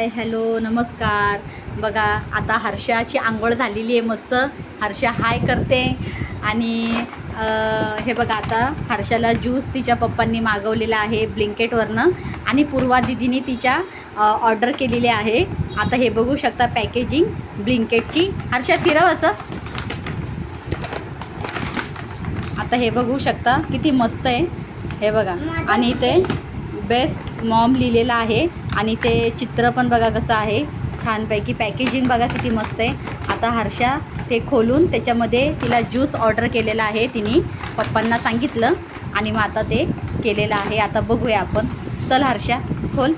Hi hello नमस्कार. बघा आता हर्षाची आंघोळ झालेली आहे. मस्त हर्षा हाय करते. आणि हे बघा आता हर्षाला ज्यूस तिच्या पप्पांनी मागवलेला आहे ब्लिंकेटवरनं आणि पूर्वा दिदीने तिच्या ऑर्डर केलेली आहे. आता हे बघू शकता पॅकेजिंग ब्लिंकेटची. हर्षा फिरव असं. आता हे बघू शकता किती मस्त आहे हे बघा. आणि ते बेस्ट मॉम लिहिलेलं आहे आणि ते चित्र पण बघा कसं आहे छानपैकी. पॅकेजिंग बघा किती मस्त आहे. आता हर्षा ते खोलून त्याच्यामध्ये तिला ज्यूस ऑर्डर केलेला आहे. तिने पप्पांना सांगितलं आणि मग आता ते केलेलं आहे. आता बघूया आपण. चल हर्षा खोल.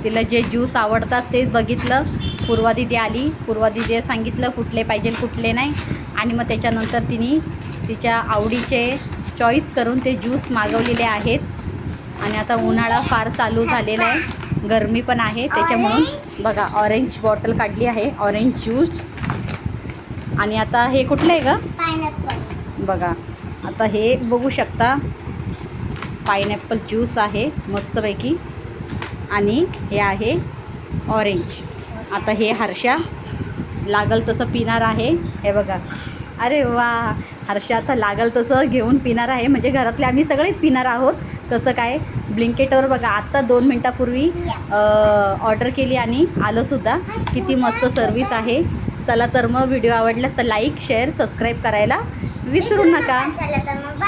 तिला जे ज्यूस आवडतात तेच बघितलं. पूर्वा दिदी आली. पूर्वा दिदीने सांगितलं कुठले पाहिजे कुठले नाही आणि मग त्याच्यानंतर तिने तिच्या आवडीचे चॉईस करून ते ज्यूस मागवलेले आहेत. आणि आता उन्हाळा फार चालू झालेला आहे, गरमी पण आहे त्याच्यामुळं बघा ऑरेंज बॉटल काढली आहे, ऑरेंज ज्यूस. आणि आता हे कुठलं आहे गं? पायनॅपल. बघा आता हे बघू शकता पायनॅपल ज्यूस आहे मस्तपैकी. आणि हे आहे ऑरेंज. आता हे हर्षा लागल तसं पिणार आहे. हे बघा. अरे वा, हर्षा आता लागल तसं घेऊन पिणार आहे. म्हणजे घरातले आम्ही सगळेच पिणार आहोत. कसं काय ब्लिंकेटवर बघा आत्ता 2 मिनटापूर्वी ऑर्डर केली आणि आलंसुद्धा. किती मस्त सर्विस आहे. चला तर मग व्हिडिओ आवडल्यास तर लाईक शेअर सबस्क्राईब करायला विसरू नका. चला तर मग